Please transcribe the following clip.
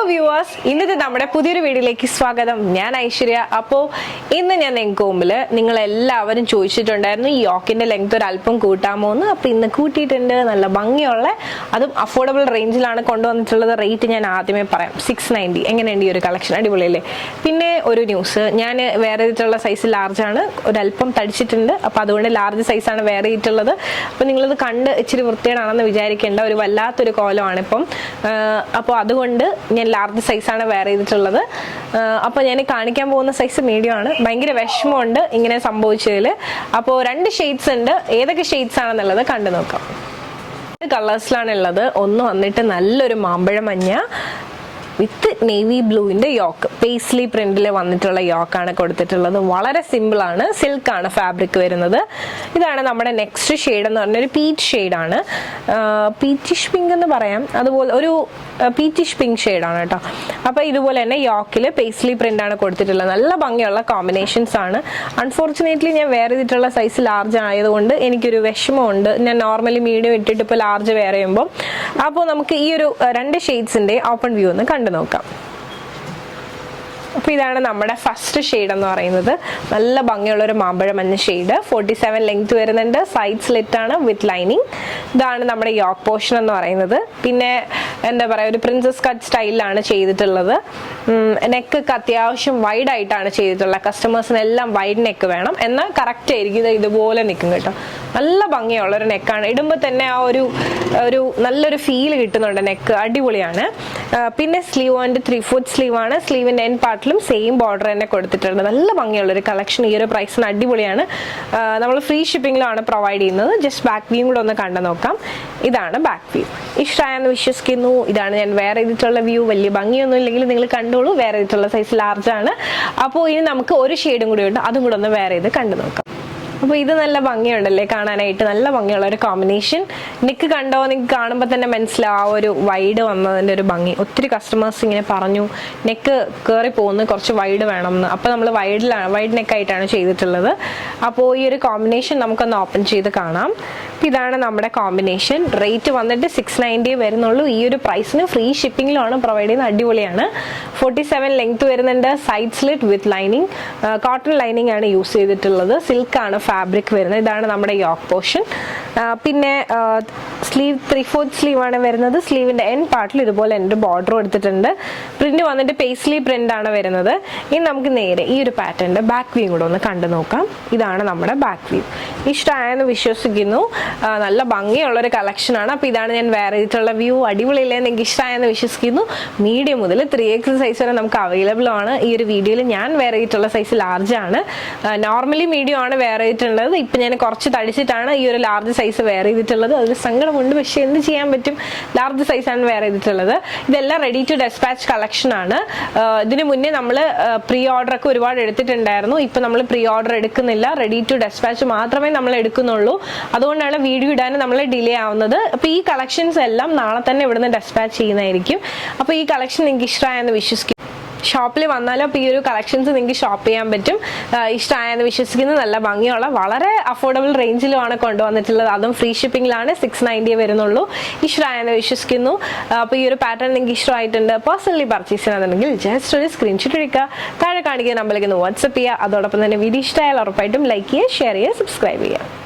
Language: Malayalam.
വ്യൂവേഴ്സ്, ഇന്നത്തെ നമ്മുടെ പുതിയൊരു വീഡിയോയിലേക്ക് സ്വാഗതം. ഞാൻ ഐശ്വര്യ. അപ്പോൾ ഇന്ന് ഞാൻ നിങ്ങൾക്ക് മുമ്പിൽ നിങ്ങളെല്ലാവരും ചോദിച്ചിട്ടുണ്ടായിരുന്നു ഈ യോക്കിന്റെ ലെങ്ത് ഒരു അല്പം കൂട്ടാമോ എന്ന്. അപ്പോൾ ഇന്ന് കൂട്ടിയിട്ടുണ്ട്. നല്ല ഭംഗിയുള്ള, അതും അഫോർഡബിൾ റേഞ്ചിലാണ് കൊണ്ടുവന്നിട്ടുള്ളത്. റേറ്റ് ഞാൻ ആദ്യമേ പറയാം, 690. എങ്ങനെയുണ്ട് ഈ ഒരു കളക്ഷൻ? അടിപൊളിയല്ലേ? പിന്നെ ഒരു ന്യൂസ്, ഞാൻ വേറെ ചെയ്തിട്ടുള്ള സൈസ് ലാർജാണ്, ഒരല്പം തടിച്ചിട്ടുണ്ട്. അപ്പോൾ അതുകൊണ്ട് ലാർജ് സൈസാണ് വേറെ ചെയ്തിട്ടുള്ളത്. അപ്പോൾ നിങ്ങളിത് കണ്ട് ഇച്ചിരി വൃത്തികേടാണെന്ന് വിചാരിക്കേണ്ട, ഒരു വല്ലാത്തൊരു കോലമാണ് ഇപ്പം. അപ്പോൾ അതുകൊണ്ട് ഞാൻ ലാർജ് സൈസാണ് വെയർ ചെയ്തിട്ടുള്ളത്. അപ്പോൾ ഞാൻ കാണിക്കാൻ പോകുന്ന സൈസ് മീഡിയം ആണ്. ഭയങ്കര വിഷമമുണ്ട് ഇങ്ങനെ സംഭവിച്ചതിൽ. അപ്പോൾ 2 ഷെയ്ഡ്സ് ഉണ്ട്. ഏതൊക്കെ ഷെയ്ഡ്സ് ആണെന്നുള്ളത് കണ്ടു നോക്കാം. കളേഴ്സിലാണ് ഉള്ളത്. ഒന്ന് വന്നിട്ട് നല്ലൊരു മാമ്പഴ മഞ്ഞ വിത്ത് നേവി ബ്ലൂവിന്റെ യോക്ക്, പേസ്ലി പ്രിന്റിൽ വന്നിട്ടുള്ള യോക്കാണ് കൊടുത്തിട്ടുള്ളത്. വളരെ സിമ്പിൾ ആണ്, സിൽക്കാണ് ഫാബ്രിക് വരുന്നത്. ഇതാണ് നമ്മുടെ നെക്സ്റ്റ് ഷെയ്ഡ് എന്ന് പറഞ്ഞ ഒരു പീച്ച് ഷെയ്ഡാണ്. പീച്ചിഷ് പിങ്ക് എന്ന് പറയാം, അതുപോലെ ഒരു പീച്ചിഷ് പിങ്ക് ഷെയ്ഡാണ് കേട്ടോ. അപ്പോൾ ഇതുപോലെ തന്നെ യോക്കിൽ പേസ്ലി പ്രിന്റ് ആണ് കൊടുത്തിട്ടുള്ളത്. നല്ല ഭംഗിയുള്ള കോമ്പിനേഷൻസ് ആണ്. അൺഫോർച്ചുനേറ്റ്ലി ഞാൻ വേറെ ചെയ്തിട്ടുള്ള സൈസ് ലാർജ് ആയതുകൊണ്ട് എനിക്കൊരു വിഷമമുണ്ട്. ഞാൻ നോർമലി മീഡിയം ഇട്ടിട്ട് ഇപ്പോൾ ലാർജ് വേറെ ചെയ്യുമ്പോൾ. അപ്പോൾ നമുക്ക് ഈ ഒരു 2 ഷെയ്ഡ്സിന്റെ ഓപ്പൺ വ്യൂ ഒന്ന് കണ്ടു നോക്കാം. അപ്പോൾ ഇതാണ് നമ്മുടെ ഫസ്റ്റ് ഷെയ്ഡ് എന്ന് പറയുന്നത്. നല്ല ഭംഗിയുള്ള ഒരു മാമ്പഴ മഞ്ഞ ഷെയ്ഡ്. 47 ലെങ്ത് വരുന്നുണ്ട്. സൈഡ് സ്ലിറ്റ് ആണ് വിത്ത് ലൈനിങ്. ഇതാണ് നമ്മുടെ യോക്ക് പോർഷൻ എന്ന് പറയുന്നത്. പിന്നെ എന്താ പറയുക, ഒരു പ്രിൻസസ് കട്ട് സ്റ്റൈലിലാണ് ചെയ്തിട്ടുള്ളത്. നെക്കൊക്കെ അത്യാവശ്യം വൈഡ് ആയിട്ടാണ് ചെയ്തിട്ടുള്ളത്. കസ്റ്റമേഴ്സിനെല്ലാം വൈഡ് നെക്ക് വേണം, എന്നാൽ കറക്റ്റ് ആയിരിക്കും. ഇതുപോലെ നിൽക്കും കേട്ടോ. നല്ല ഭംഗിയുള്ള ഒരു നെക്കാണ്. ഇടുമ്പോൾ തന്നെ ആ ഒരു നല്ലൊരു ഫീൽ കിട്ടുന്നുണ്ട്. നെക്ക് അടിപൊളിയാണ്. പിന്നെ സ്ലീവ് വന്നിട്ട് 3/4 സ്ലീവ് ആണ്. സ്ലീവിന്റെ എൻ പാർട്ടിലും സെയിം ബോർഡർ തന്നെ കൊടുത്തിട്ടുണ്ട്. നല്ല ഭംഗിയുള്ള ഒരു കളക്ഷൻ. ഈ ഒരു പ്രൈസിന് അടിപൊളിയാണ്. നമ്മൾ ഫ്രീ ഷിപ്പിംഗിലാണ് പ്രൊവൈഡ് ചെയ്യുന്നത്. ജസ്റ്റ് ബാക്ക് വ്യൂ കൂടെ ഒന്ന് കണ്ടു നോക്കാം. ഇതാണ് ബാക്ക് വ്യൂ. ഇഷ്ടമായെന്ന് വിശ്വസിക്കുന്നു. ഇതാണ് ഞാൻ വേറെ ചെയ്തിട്ടുള്ള വ്യൂ. വലിയ ഭംഗിയൊന്നും ഇല്ലെങ്കിൽ നിങ്ങൾ കണ്ടോളൂ. വേറെ ചെയ്തിട്ടുള്ള സൈസ് ലാർജ് ആണ്. അപ്പോൾ ഇനി നമുക്ക് ഒരു ഷെയ്ഡും കൂടി ഉണ്ട്, അതും കൂടെ ഒന്ന് വേറെ ചെയ്ത് കണ്ടു നോക്കാം. അപ്പോൾ ഇത് നല്ല ഭംഗിയുണ്ടല്ലേ കാണാനായിട്ട്? നല്ല ഭംഗിയുള്ള ഒരു കോമ്പിനേഷൻ. നെക്ക് കണ്ടോ? നിങ്ങൾക്ക് കാണുമ്പോൾ തന്നെ മനസ്സിലാവും ആ ഒരു വൈഡ് വന്നതിൻ്റെ ഒരു ഭംഗി. ഒത്തിരി കസ്റ്റമേഴ്സ് ഇങ്ങനെ പറഞ്ഞു നെക്ക് കയറി പോകുന്നു, കുറച്ച് വൈഡ് വേണം എന്ന്. അപ്പോൾ നമ്മൾ വൈഡ് നെക്കായിട്ടാണ് ചെയ്തിട്ടുള്ളത്. അപ്പോൾ ഈ ഒരു കോമ്പിനേഷൻ നമുക്കൊന്ന് ഓപ്പൺ ചെയ്ത് കാണാം. ഇതാണ് നമ്മുടെ കോമ്പിനേഷൻ. റേറ്റ് വന്നിട്ട് 690 വരുന്നുള്ളൂ. ഈ ഒരു പ്രൈസിന് ഫ്രീ ഷിപ്പിംഗിലാണ് പ്രൊവൈഡ് ചെയ്യുന്നത്. അടിപൊളിയാണ്. 47 ലെങ്ത് വരുന്നുണ്ട്. Side slit with lining. Cotton lining ആണ് യൂസ് ചെയ്തിട്ടുള്ളത്. സിൽക്കാണ് ഫാബ്രിക് വരുന്നത്. ഇതാണ് നമ്മുടെ യോക്ക് പോർഷൻ. പിന്നെ സ്ലീവ് 3/4 സ്ലീവ് ആണ് വരുന്നത്. സ്ലീവിന്റെ എൻ പാർട്ടിൽ ഇതുപോലെ എൻ്റെ ബോർഡർ എടുത്തിട്ടുണ്ട്. പ്രിന്റ് വന്നിട്ട് പേസ്ലി പ്രിന്റ് ആണ് വരുന്നത്. ഇനി നമുക്ക് നേരെ ഈ ഒരു പാറ്റേണിന്റെ ബാക്ക് വ്യൂ കൂടെ ഒന്ന് കണ്ടു നോക്കാം. ഇതാണ് നമ്മുടെ ബാക്ക് വ്യൂ. ഇഷ്ടമായെന്ന് വിശ്വസിക്കുന്നു. നല്ല ഭംഗിയുള്ള ഒരു കളക്ഷൻ ആണ്. അപ്പോൾ ഇതാണ് ഞാൻ വേറെ ചെയ്തിട്ടുള്ള വ്യൂ. അടിപൊളിയില്ലേ? നിങ്ങൾക്ക് ഇഷ്ടമായെന്ന് വിശ്വസിക്കുന്നു. മീഡിയം മുതൽ 3X സൈസ് വരെ നമുക്ക് അവൈലബിൾ ആണ്. ഈ ഒരു വീഡിയോയിൽ ഞാൻ വേറെ ചെയ്തിട്ടുള്ള സൈസ് ലാർജ് ആണ്. നോർമലി മീഡിയം ആണ് വേറെ ചെയ്തിട്ടുള്ളത്. ഇപ്പം ഞാൻ കുറച്ച് തടിച്ചിട്ടാണ് ഈ ഒരു ലാർജ് സൈസ് വേറെ ചെയ്തിട്ടുള്ളത്. അതിൽ സങ്കടമുണ്ട്, പക്ഷേ എന്ത് ചെയ്യാൻ പറ്റും? ലാർജ് സൈസാണ് വേറെ ചെയ്തിട്ടുള്ളത്. ഇതെല്ലാം റെഡി ടു ഡെസ്പാച്ച് കളക്ഷൻ ആണ്. ഇതിന് മുന്നേ നമ്മൾ പ്രീ ഓർഡർ ഒക്കെ ഒരുപാട് എടുത്തിട്ടുണ്ടായിരുന്നു. ഇപ്പം നമ്മൾ പ്രീ ഓർഡർ എടുക്കുന്നില്ല. റെഡി ടു ഡെസ്പാച്ച് മാത്രമേ നമ്മൾ എടുക്കുന്നുള്ളൂ. അതുകൊണ്ടാണ് വീഡിയോ ഇടാൻ നമ്മൾ ഡിലേ ആവുന്നത്. അപ്പോൾ ഈ കളക്ഷൻസ് എല്ലാം നാളെ തന്നെ ഇവിടുന്ന് ഡെസ്പാച്ച് ചെയ്യുന്നതായിരിക്കും. അപ്പോൾ ഈ കളക്ഷൻ നിങ്ങൾക്ക് ഇഷ്ടമായെന്ന് വിശ്വസിക്കും. ഷോപ്പിൽ വന്നാലും അപ്പോൾ ഈ ഒരു കളക്ഷൻസ് നിങ്ങൾക്ക് ഷോപ്പ് ചെയ്യാൻ പറ്റും. ഇഷ്ടമായെന്ന് വിശ്വസിക്കുന്നു. നല്ല ഭംഗിയുള്ള, വളരെ അഫോർഡബിൾ റേഞ്ചിലുമാണ് കൊണ്ടുവന്നിട്ടുള്ളത്. അതും ഫ്രീ ഷിപ്പിംഗിലാണ്. 690 വരുന്നുള്ളൂ. ഇഷ്ടമായെന്ന് വിശ്വസിക്കുന്നു. അപ്പോൾ ഈ ഒരു പാറ്റേൺ നിങ്ങൾക്ക് ഇഷ്ടമായിട്ടുണ്ട്, പേഴ്സണലി പർച്ചേസ് ചെയ്യണമെന്നുണ്ടെങ്കിൽ ജസ്റ്റ് ഒരു സ്ക്രീൻഷോട്ട് എടുക്കുക. താഴെ കാണിക്കുന്ന നമ്പറിലേക്ക് ഒന്ന് വാട്സപ്പ് ചെയ്യുക. അതോടൊപ്പം തന്നെ വീഡിയോ ഇഷ്ടമായാൽ ഉറപ്പായിട്ടും ലൈക്ക് ചെയ്യുക, ഷെയർ ചെയ്യുക, സബ്സ്ക്രൈബ് ചെയ്യുക.